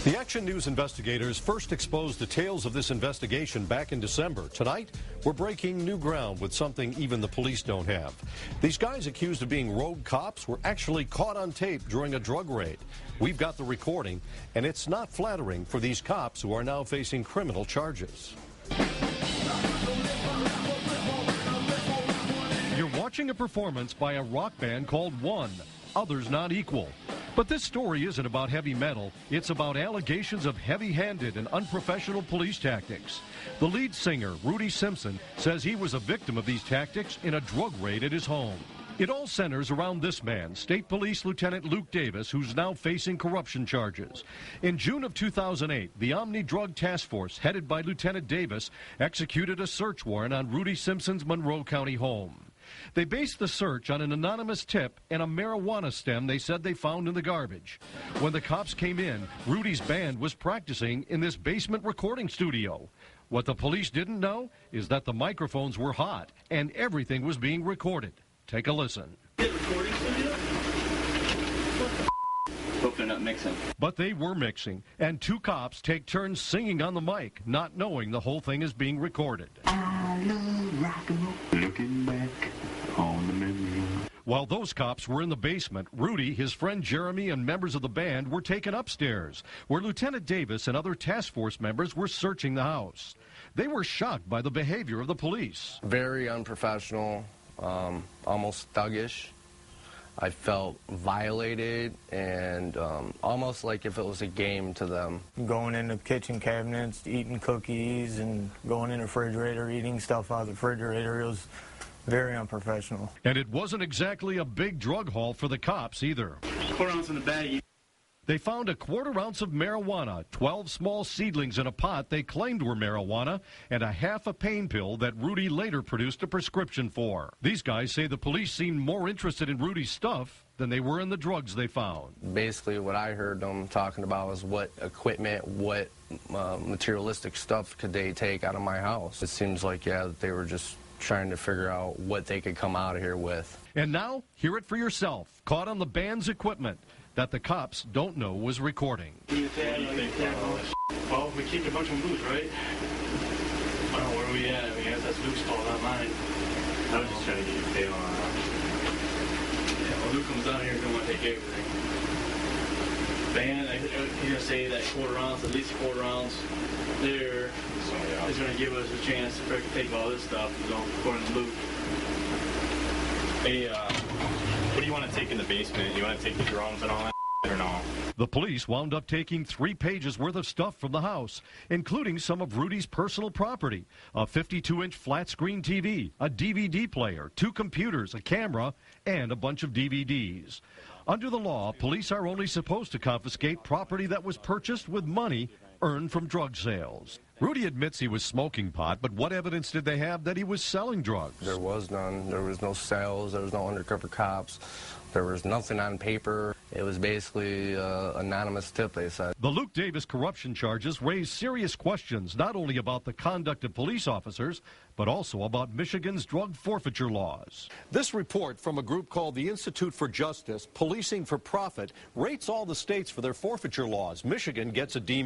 The Action News investigators first exposed the tales of this investigation back in December. Tonight, we're breaking new ground with something even the police don't have. These guys accused of being rogue cops were actually caught on tape during a drug raid. We've got the recording, and it's not flattering for these cops who are now facing criminal charges. You're watching a performance by a rock band called One, Others Not Equal. But this story isn't about heavy metal. It's about allegations of heavy-handed and unprofessional police tactics. The lead singer, Rudy Simpson, says he was a victim of these tactics in a drug raid at his home. It all centers around this man, State Police Lieutenant Luke Davis, who's now facing corruption charges. In June of 2008, the Omni Drug Task Force, headed by Lieutenant Davis, executed a search warrant on Rudy Simpson's Monroe County home. They based the search on an anonymous tip and a marijuana stem they said they found in the garbage. When the cops came in, Rudy's band was practicing in this basement recording studio. What the police didn't know is that the microphones were hot and everything was being recorded. Take a listen. Recording studio? Hope they're not mixing. But they were mixing, and two cops take turns singing on the mic, not knowing the whole thing is being recorded. I love rock and roll. Looking back on the memory. While those cops were in the basement, Rudy, his friend Jeremy, and members of the band were taken upstairs, where Lieutenant Davis and other task force members were searching the house. They were shocked by the behavior of the police. Very unprofessional, almost thuggish. I felt violated and almost like if it was a game to them. Going into kitchen cabinets, eating cookies, and going in the refrigerator, eating stuff out of the refrigerator. It was very unprofessional. And it wasn't exactly a big drug haul for the cops either. 4 ounces in the bag. They found a 1/4 ounce of marijuana, 12 small seedlings in a pot they claimed were marijuana, and a half a pain pill that Rudy later produced a prescription for. These guys say the police seemed more interested in Rudy's stuff than they were in the drugs they found. Basically what I heard them talking about was what equipment, what materialistic stuff could they take out of my house. It seems like, yeah, that they were just trying to figure out what they could come out of here with. And now, hear it for yourself, caught on the band's equipment that the cops don't know was recording. Well, we kicked a bunch of booze, right? I don't know where we at. I mean, that's Luke's fault, not mine. I was just trying to get you bail on that. Yeah, well, Luke comes down here and don't want to take everything. Band, he's going to say that 1/4 ounce, at least a 1/4 ounce there is going to give us a chance to take all this stuff, according to Luke. Hey, what do you want to take in the basement? You want to take the drums and all that or no? The police wound up taking 3 pages worth of stuff from the house, including some of Rudy's personal property, a 52-inch flat-screen TV, a DVD player, 2 computers, a camera, and a bunch of DVDs. Under the law, police are only supposed to confiscate property that was purchased with money earned from drug sales. Rudy admits he was smoking pot, but what evidence did they have that he was selling drugs? There was none. There was no sales. There was no undercover cops. There was nothing on paper. It was basically an anonymous tip, they said. The Luke Davis corruption charges raise serious questions, not only about the conduct of police officers, but also about Michigan's drug forfeiture laws. This report from a group called the Institute for Justice, Policing for Profit, rates all the states for their forfeiture laws. Michigan gets a D-.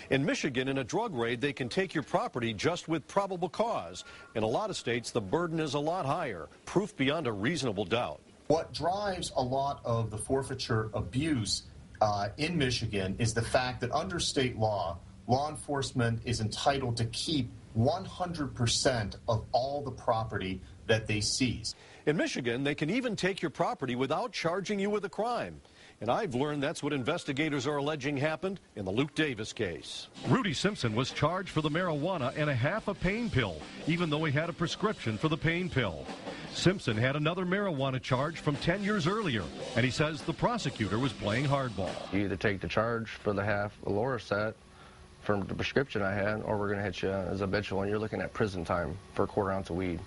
In Michigan, in a drug raid, they can take your property just with probable cause. In a lot of states, the burden is a lot higher, proof beyond a reasonable doubt. What drives a lot of the forfeiture abuse in Michigan is the fact that under state law enforcement is entitled to keep 100% of all the property that they seize. In Michigan, they can even take your property without charging you with a crime. And I've learned that's what investigators are alleging happened in the Luke Davis case. Rudy Simpson was charged for the marijuana and a half a pain pill, even though he had a prescription for the pain pill. Simpson had another marijuana charge from 10 years earlier, and he says the prosecutor was playing hardball. You either take the charge for the half Loracet from the prescription I had, or we're going to hit you as habitual, and you're looking at prison time for a 1/4 ounce of weed.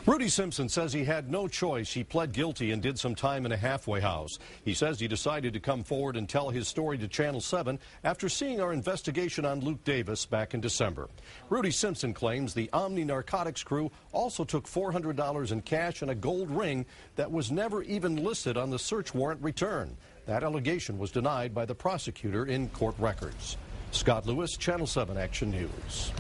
Rudy Simpson says he had no choice. He pled guilty and did some time in a halfway house. He says he decided to come forward and tell his story to Channel 7 after seeing our investigation on Luke Davis back in December. Rudy Simpson claims the Omni Narcotics crew also took $400 in cash and a gold ring that was never even listed on the search warrant return. That allegation was denied by the prosecutor in court records. Scott Lewis, Channel 7 Action News.